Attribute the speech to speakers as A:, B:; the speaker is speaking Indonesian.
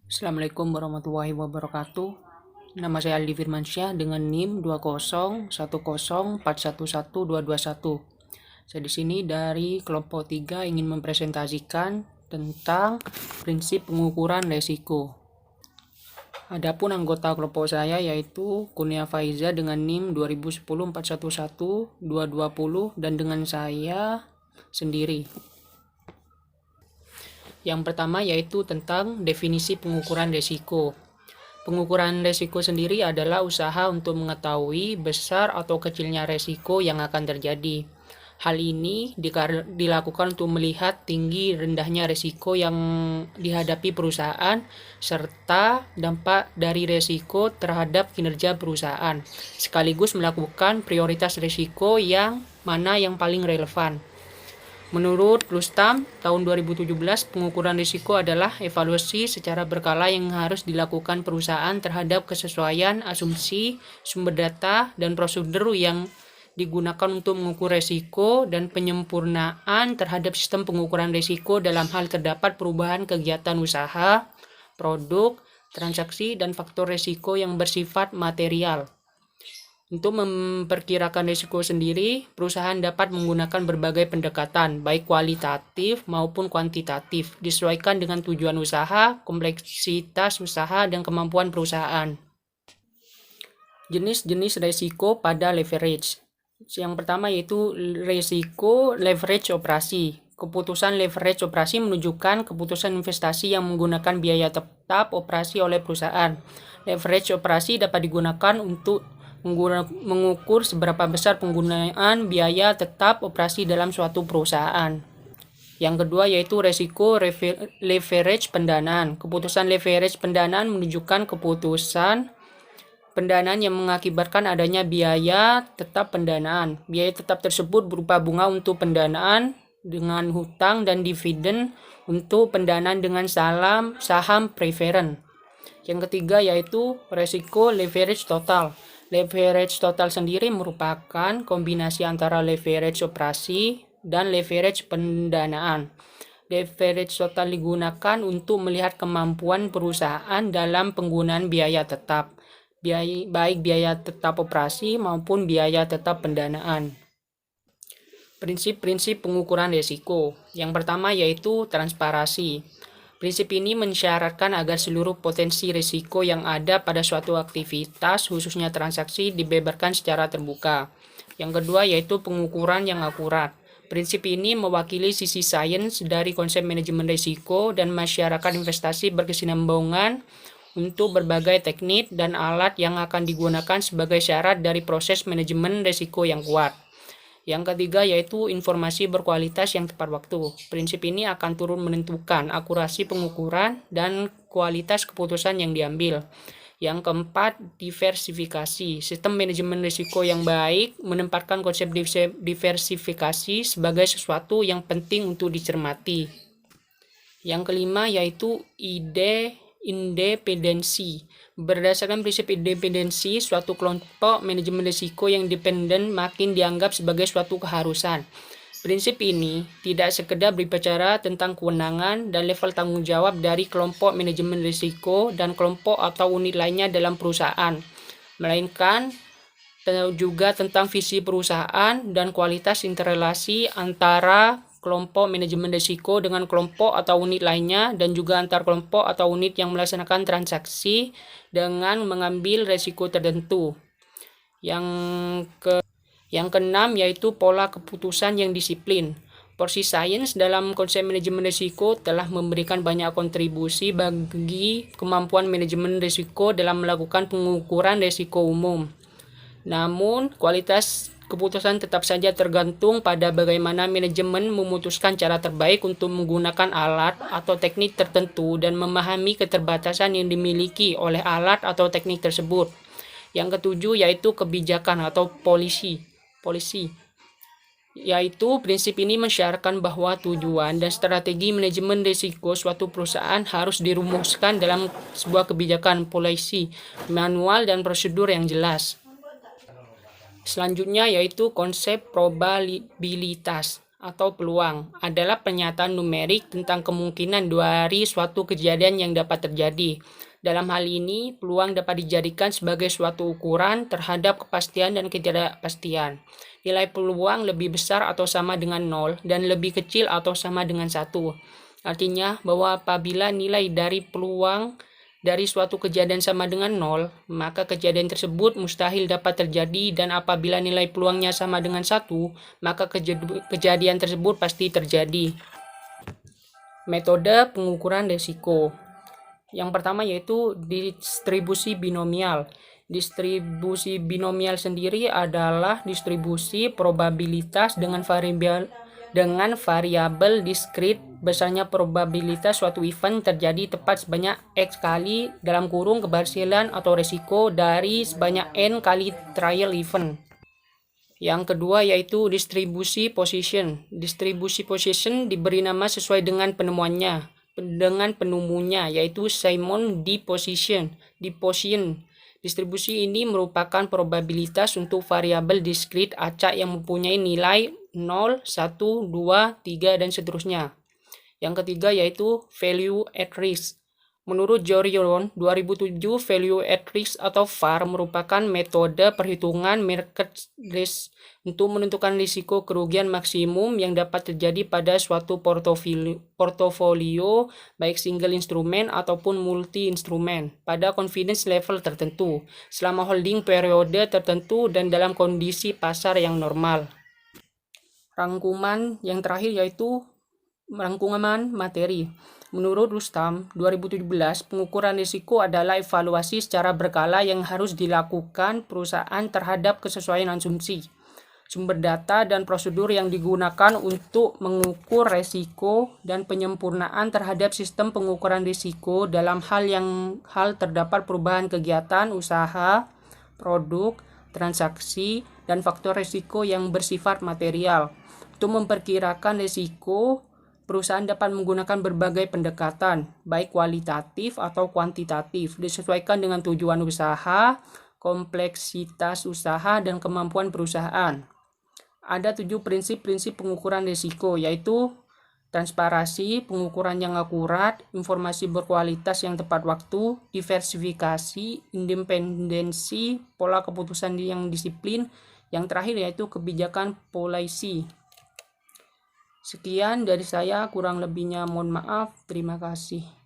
A: Assalamualaikum warahmatullahi wabarakatuh. Nama saya Aldi Firmansyah dengan NIM 20104112221. Saya di sini dari kelompok 3 ingin mempresentasikan tentang prinsip pengukuran resiko. Adapun anggota kelompok saya yaitu Kurnia Faiza dengan NIM 2010411220 dan dengan saya sendiri. Yang pertama yaitu tentang definisi pengukuran resiko. Pengukuran resiko sendiri adalah usaha untuk mengetahui besar atau kecilnya resiko yang akan terjadi. Hal ini dilakukan untuk melihat tinggi rendahnya resiko yang dihadapi perusahaan serta dampak dari resiko terhadap kinerja perusahaan, sekaligus melakukan prioritas resiko yang mana yang paling relevan. Menurut Rustam, tahun 2017 pengukuran risiko adalah evaluasi secara berkala yang harus dilakukan perusahaan terhadap kesesuaian asumsi, sumber data, dan prosedur yang digunakan untuk mengukur risiko dan penyempurnaan terhadap sistem pengukuran risiko dalam hal terdapat perubahan kegiatan usaha, produk, transaksi, dan faktor risiko yang bersifat material. Untuk memperkirakan risiko sendiri, perusahaan dapat menggunakan berbagai pendekatan, baik kualitatif maupun kuantitatif, disesuaikan dengan tujuan usaha, kompleksitas usaha, dan kemampuan perusahaan. Jenis-jenis risiko pada leverage. Yang pertama yaitu risiko leverage operasi. Keputusan leverage operasi menunjukkan keputusan investasi yang menggunakan biaya tetap operasi oleh perusahaan. Leverage operasi dapat digunakan untuk mengukur seberapa besar penggunaan biaya tetap operasi dalam suatu perusahaan. Yang kedua yaitu resiko leverage pendanaan. Keputusan leverage pendanaan menunjukkan keputusan pendanaan yang mengakibatkan adanya biaya tetap pendanaan. Biaya tetap tersebut berupa bunga untuk pendanaan dengan hutang dan dividen untuk pendanaan dengan saham preferen. Yang ketiga yaitu resiko leverage total. Leverage total sendiri merupakan kombinasi antara leverage operasi dan leverage pendanaan. Leverage total digunakan untuk melihat kemampuan perusahaan dalam penggunaan biaya tetap, baik biaya tetap operasi maupun biaya tetap pendanaan. Prinsip-prinsip pengukuran risiko. Yang pertama yaitu transparansi. Prinsip ini mensyaratkan agar seluruh potensi risiko yang ada pada suatu aktivitas, khususnya transaksi, dibeberkan secara terbuka. Yang kedua yaitu pengukuran yang akurat. Prinsip ini mewakili sisi sains dari konsep manajemen risiko dan masyarakat investasi berkesinambungan untuk berbagai teknik dan alat yang akan digunakan sebagai syarat dari proses manajemen risiko yang kuat. Yang ketiga yaitu informasi berkualitas yang tepat waktu. Prinsip ini akan turut menentukan akurasi pengukuran dan kualitas keputusan yang diambil. Yang keempat, diversifikasi. Sistem manajemen risiko yang baik menempatkan konsep diversifikasi sebagai sesuatu yang penting untuk dicermati. Yang kelima yaitu independensi. Berdasarkan prinsip independensi, suatu kelompok manajemen risiko yang independen makin dianggap sebagai suatu keharusan. Prinsip ini tidak sekedar berbicara tentang kewenangan dan level tanggung jawab dari kelompok manajemen risiko dan kelompok atau unit lainnya dalam perusahaan, melainkan juga tentang visi perusahaan dan kualitas interrelasi antara kelompok manajemen risiko dengan kelompok atau unit lainnya dan juga antar kelompok atau unit yang melaksanakan transaksi dengan mengambil risiko tertentu. Yang keenam yaitu pola keputusan yang disiplin. Porsi sains dalam konsep manajemen risiko telah memberikan banyak kontribusi bagi kemampuan manajemen risiko dalam melakukan pengukuran risiko umum. Namun, kualitas keputusan tetap saja tergantung pada bagaimana manajemen memutuskan cara terbaik untuk menggunakan alat atau teknik tertentu dan memahami keterbatasan yang dimiliki oleh alat atau teknik tersebut. Yang ketujuh yaitu kebijakan atau polisi. Yaitu prinsip ini mensyaratkan bahwa tujuan dan strategi manajemen risiko suatu perusahaan harus dirumuskan dalam sebuah kebijakan, polisi, manual, dan prosedur yang jelas. Selanjutnya yaitu konsep probabilitas. atau peluang adalah pernyataan numerik tentang kemungkinan dari suatu kejadian yang dapat terjadi. Dalam hal ini, peluang dapat dijadikan sebagai suatu ukuran terhadap kepastian dan ketidakpastian. Nilai peluang lebih besar atau sama dengan 0 dan lebih kecil atau sama dengan 1. Artinya bahwa apabila nilai dari peluang dari suatu kejadian sama dengan 0, maka kejadian tersebut mustahil dapat terjadi, dan apabila nilai peluangnya sama dengan 1, maka kejadian tersebut pasti terjadi. Metode pengukuran risiko. Yang pertama yaitu distribusi binomial. Distribusi binomial sendiri adalah distribusi probabilitas dengan variabel diskrit. Besarnya probabilitas suatu event terjadi tepat sebanyak X kali dalam kurung keberhasilan atau resiko dari sebanyak N kali trial event. Yang kedua yaitu distribusi position. Distribusi position diberi nama sesuai dengan penemunya, yaitu Simon Diffusion. Distribusi ini merupakan probabilitas untuk variabel diskrit acak yang mempunyai nilai 0, 1, 2, 3, dan seterusnya. Yang ketiga yaitu value at risk. Menurut Jorion 2007, value at risk atau VAR merupakan metode perhitungan market risk untuk menentukan risiko kerugian maksimum yang dapat terjadi pada suatu portofolio baik single instrumen ataupun multi instrumen pada confidence level tertentu selama holding periode tertentu dan dalam kondisi pasar yang normal. Rangkuman yang terakhir yaitu rangkuman materi. Menurut Rustam 2017, pengukuran risiko adalah evaluasi secara berkala yang harus dilakukan perusahaan terhadap kesesuaian asumsi, sumber data, dan prosedur yang digunakan untuk mengukur risiko dan penyempurnaan terhadap sistem pengukuran risiko dalam hal terdapat perubahan kegiatan usaha, produk, transaksi, dan faktor risiko yang bersifat material. Untuk memperkirakan risiko, perusahaan dapat menggunakan berbagai pendekatan, baik kualitatif atau kuantitatif, disesuaikan dengan tujuan usaha, kompleksitas usaha, dan kemampuan perusahaan. Ada 7 prinsip-prinsip pengukuran risiko, yaitu transparansi, pengukuran yang akurat, informasi berkualitas yang tepat waktu, diversifikasi, independensi, pola keputusan yang disiplin, yang terakhir yaitu kebijakan policy. Sekian dari saya, kurang lebihnya mohon maaf. Terima kasih.